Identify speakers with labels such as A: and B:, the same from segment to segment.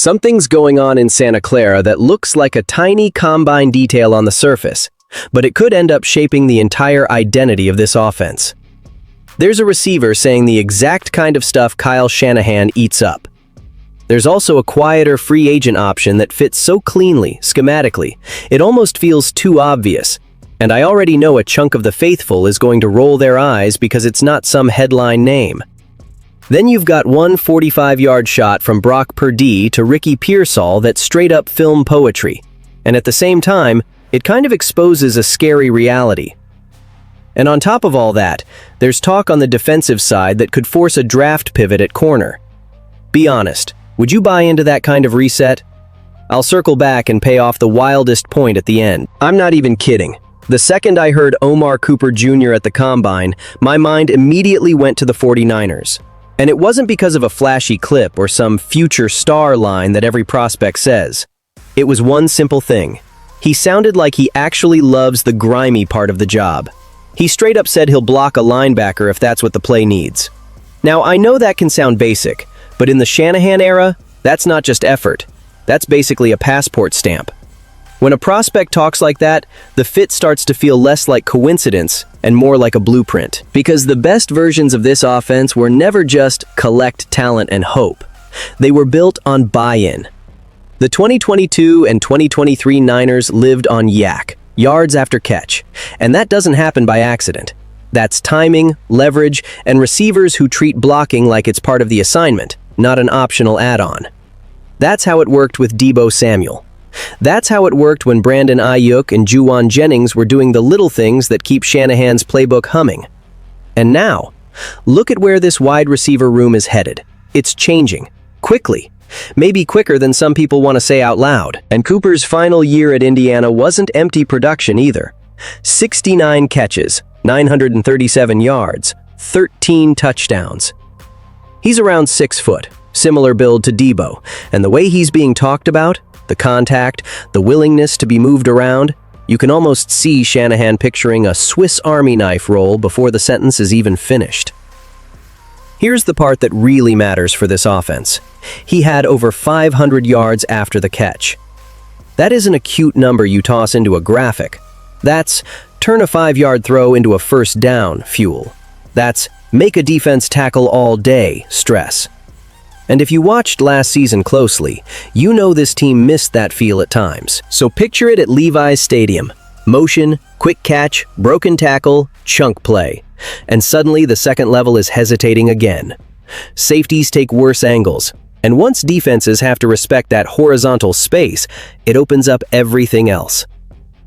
A: Something's going on in Santa Clara that looks like a tiny combine detail on the surface, but it could end up shaping the entire identity of this offense. There's a receiver saying the exact kind of stuff Kyle Shanahan eats up. There's also a quieter free agent option that fits so cleanly, schematically, it almost feels too obvious. And I already know a chunk of the faithful is going to roll their eyes because it's not some headline name. Then you've got one 45-yard shot from Brock Purdy to Ricky Pearsall that's straight-up film poetry. And at the same time, it kind of exposes a scary reality. And on top of all that, there's talk on the defensive side that could force a draft pivot at corner. Be honest, would you buy into that kind of reset? I'll circle back and pay off the wildest point at the end. I'm not even kidding. The second I heard Omar Cooper Jr. at the Combine, my mind immediately went to the 49ers. And it wasn't because of a flashy clip or some future star line that every prospect says. It was one simple thing. He sounded like he actually loves the grimy part of the job. He straight up said he'll block a linebacker if that's what the play needs. Now, I know that can sound basic, but in the Shanahan era, that's not just effort. That's basically a passport stamp. When a prospect talks like that, the fit starts to feel less like coincidence and more like a blueprint. Because the best versions of this offense were never just collect talent and hope. They were built on buy-in. The 2022 and 2023 Niners lived on yak, yards after catch, and that doesn't happen by accident. That's timing, leverage, and receivers who treat blocking like it's part of the assignment, not an optional add-on. That's how it worked with Deebo Samuel. That's how it worked when Brandon Ayuk and Juwan Jennings were doing the little things that keep Shanahan's playbook humming. And now, look at where this wide receiver room is headed. It's changing, quickly. Maybe quicker than some people want to say out loud. And Cooper's final year at Indiana wasn't empty production either. 69 catches, 937 yards, 13 touchdowns. He's around 6 foot, similar build to Deebo, and the way he's being talked about, the contact, the willingness to be moved around, you can almost see Shanahan picturing a Swiss Army knife roll before the sentence is even finished. Here's the part that really matters for this offense. He had over 500 yards after the catch. That isn't a cute number you toss into a graphic. That's turn a 5-yard throw into a first down fuel. That's make a defense tackle all day stress. And if you watched last season closely, you know this team missed that feel at times. So picture it at Levi's Stadium. Motion, quick catch, broken tackle, chunk play. And suddenly the second level is hesitating again. Safeties take worse angles. And once defenses have to respect that horizontal space, it opens up everything else.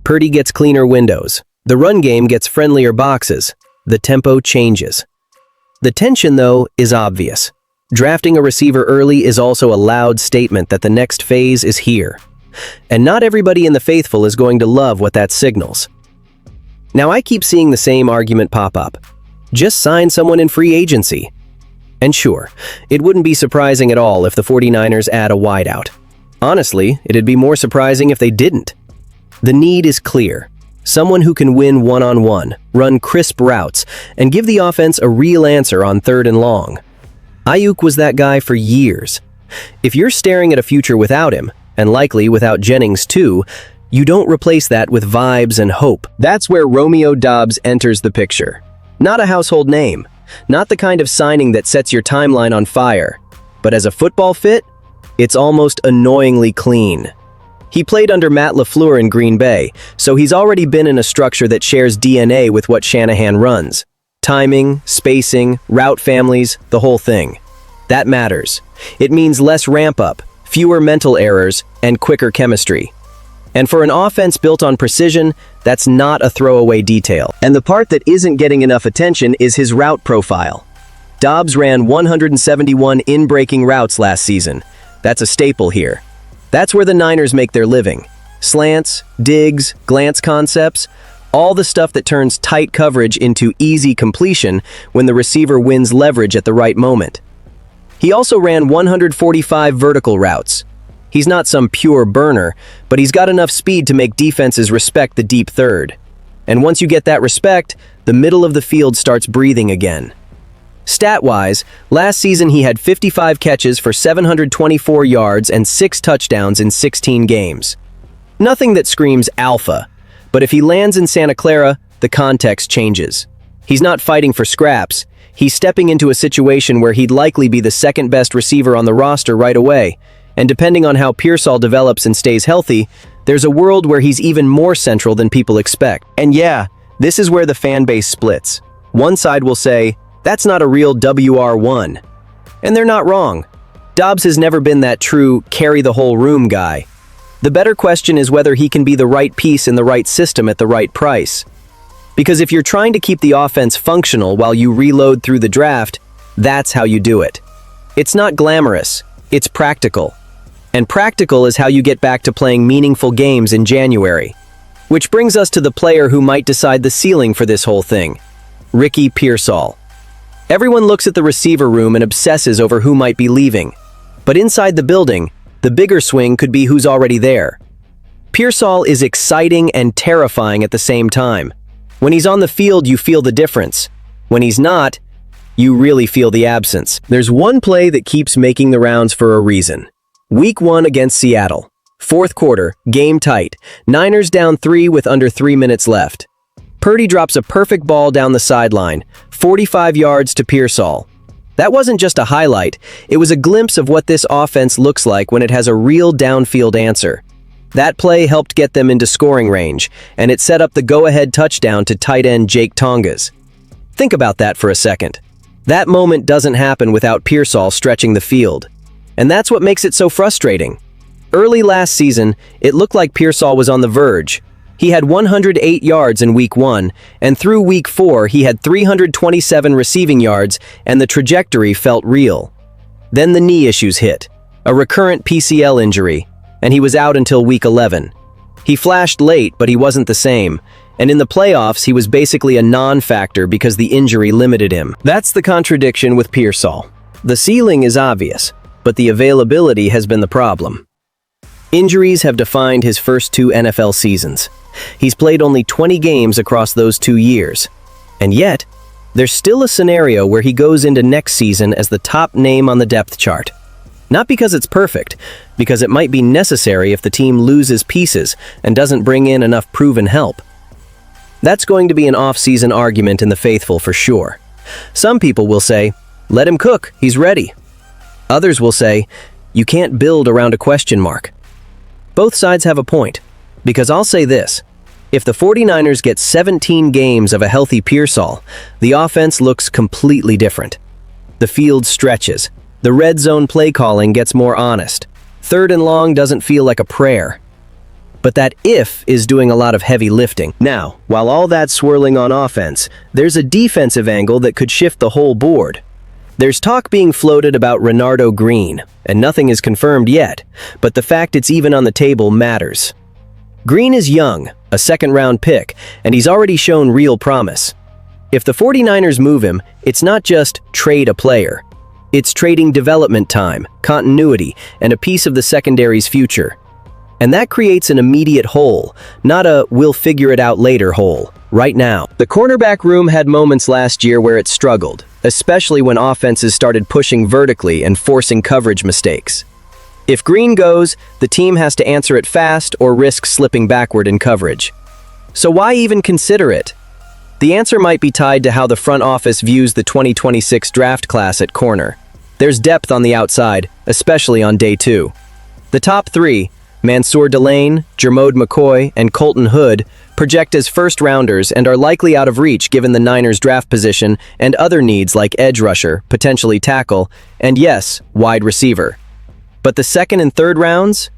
A: Purdy gets cleaner windows. The run game gets friendlier boxes. The tempo changes. The tension, though, is obvious. Drafting a receiver early is also a loud statement that the next phase is here. And not everybody in the faithful is going to love what that signals. Now, I keep seeing the same argument pop up. Just sign someone in free agency. And sure, it wouldn't be surprising at all if the 49ers add a wideout. Honestly, it'd be more surprising if they didn't. The need is clear. Someone who can win one-on-one, run crisp routes, and give the offense a real answer on 3rd and long. Ayuk was that guy for years. If you're staring at a future without him, and likely without Jennings too, you don't replace that with vibes and hope. That's where Romeo Doubs enters the picture. Not a household name, not the kind of signing that sets your timeline on fire, but as a football fit, it's almost annoyingly clean. He played under Matt LaFleur in Green Bay, so he's already been in a structure that shares DNA with what Shanahan runs. Timing, spacing, route families, the whole thing. That matters. It means less ramp-up, fewer mental errors, and quicker chemistry. And for an offense built on precision, that's not a throwaway detail. And the part that isn't getting enough attention is his route profile. Doubs ran 171 in-breaking routes last season. That's a staple here. That's where the Niners make their living. Slants, digs, glance concepts, all the stuff that turns tight coverage into easy completion when the receiver wins leverage at the right moment. He also ran 145 vertical routes. He's not some pure burner, but he's got enough speed to make defenses respect the deep third. And once you get that respect, the middle of the field starts breathing again. Stat-wise, last season he had 55 catches for 724 yards and 6 touchdowns in 16 games. Nothing that screams alpha, but if he lands in Santa Clara, the context changes. He's not fighting for scraps. He's stepping into a situation where he'd likely be the second-best receiver on the roster right away, and depending on how Pearsall develops and stays healthy, there's a world where he's even more central than people expect. And yeah, this is where the fan base splits. One side will say, "That's not a real WR1." And they're not wrong. Doubs has never been that true carry-the-whole-room guy. The better question is whether he can be the right piece in the right system at the right price. Because if you're trying to keep the offense functional while you reload through the draft, that's how you do it. It's not glamorous, it's practical. And practical is how you get back to playing meaningful games in January. Which brings us to the player who might decide the ceiling for this whole thing, Ricky Pearsall. Everyone looks at the receiver room and obsesses over who might be leaving. But inside the building, the bigger swing could be who's already there. Pearsall is exciting and terrifying at the same time. When he's on the field, you feel the difference. When he's not, you really feel the absence. There's one play that keeps making the rounds for a reason. Week 1 against Seattle. Fourth quarter, game tight. Niners down 3 with under 3 minutes left. Purdy drops a perfect ball down the sideline, 45 yards to Pearsall. That wasn't just a highlight, it was a glimpse of what this offense looks like when it has a real downfield answer. That play helped get them into scoring range, and it set up the go-ahead touchdown to tight end Jake Tongas. Think about that for a second. That moment doesn't happen without Pearsall stretching the field. And that's what makes it so frustrating. Early last season, it looked like Pearsall was on the verge. He had 108 yards in Week 1, and through Week 4 he had 327 receiving yards, and the trajectory felt real. Then the knee issues hit, a recurrent PCL injury, and he was out until Week 11. He flashed late, but he wasn't the same, and in the playoffs he was basically a non-factor because the injury limited him. That's the contradiction with Pearsall. The ceiling is obvious, but the availability has been the problem. Injuries have defined his first 2 NFL seasons. He's played only 20 games across those 2 years. And yet, there's still a scenario where he goes into next season as the top name on the depth chart. Not because it's perfect, because it might be necessary if the team loses pieces and doesn't bring in enough proven help. That's going to be an off-season argument in the faithful for sure. Some people will say, "Let him cook, he's ready." Others will say, "You can't build around a question mark." Both sides have a point, because I'll say this. If the 49ers get 17 games of a healthy Pearsall, the offense looks completely different. The field stretches. The red zone play calling gets more honest. 3rd and long doesn't feel like a prayer. But that "if" is doing a lot of heavy lifting. Now, while all that's swirling on offense, there's a defensive angle that could shift the whole board. There's talk being floated about Renardo Green, and nothing is confirmed yet, but the fact it's even on the table matters. Green is young, a second-round pick, and he's already shown real promise. If the 49ers move him, it's not just trade a player. It's trading development time, continuity, and a piece of the secondary's future. And that creates an immediate hole, not a "we'll figure it out later" hole, right now. The cornerback room had moments last year where it struggled, especially when offenses started pushing vertically and forcing coverage mistakes. If Green goes, the team has to answer it fast or risk slipping backward in coverage. So why even consider it? The answer might be tied to how the front office views the 2026 draft class at corner. There's depth on the outside, especially on day 2. The top 3, Mansour Delane, Jermode McCoy, and Colton Hood, project as first-rounders and are likely out of reach given the Niners' draft position and other needs like edge rusher, potentially tackle, and yes, wide receiver. But the 2nd and 3rd rounds?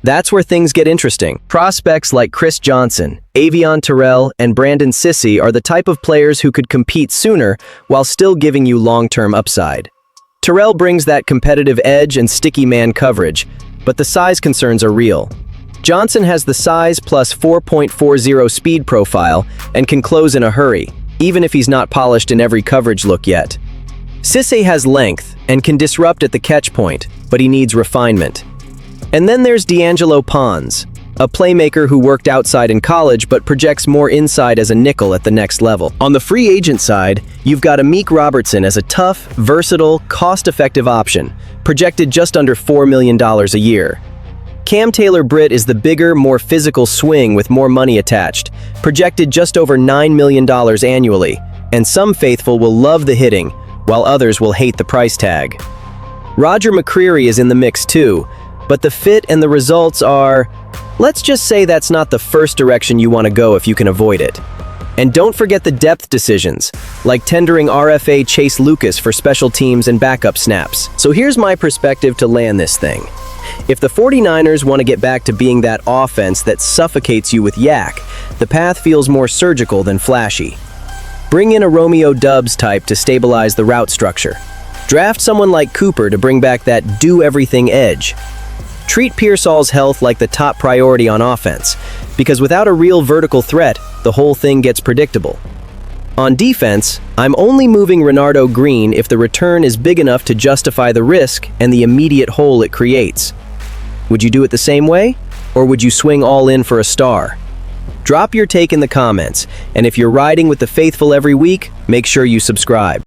A: That's where things get interesting. Prospects like Chris Johnson, Avion Terrell, and Brandon Sissy are the type of players who could compete sooner while still giving you long-term upside. Terrell brings that competitive edge and sticky man coverage, but the size concerns are real. Johnson has the size plus 4.40 speed profile and can close in a hurry, even if he's not polished in every coverage look yet. Sissy has length and can disrupt at the catch point, but he needs refinement. And then there's D'Angelo Pons, a playmaker who worked outside in college but projects more inside as a nickel at the next level. On the free agent side, you've got Amik Robertson as a tough, versatile, cost-effective option, projected just under $4 million a year. Cam Taylor-Britt is the bigger, more physical swing with more money attached, projected just over $9 million annually, and some faithful will love the hitting, while others will hate the price tag. Roger McCreary is in the mix too, but the fit and the results are, let's just say that's not the first direction you want to go if you can avoid it. And don't forget the depth decisions, like tendering RFA Chase Lucas for special teams and backup snaps. So here's my perspective to land this thing. If the 49ers want to get back to being that offense that suffocates you with yak, the path feels more surgical than flashy. Bring in a Romeo Doubs type to stabilize the route structure. Draft someone like Cooper to bring back that do-everything edge. Treat Pearsall's health like the top priority on offense, because without a real vertical threat, the whole thing gets predictable. On defense, I'm only moving Renardo Green if the return is big enough to justify the risk and the immediate hole it creates. Would you do it the same way, or would you swing all in for a star? Drop your take in the comments, and if you're riding with the faithful every week, make sure you subscribe.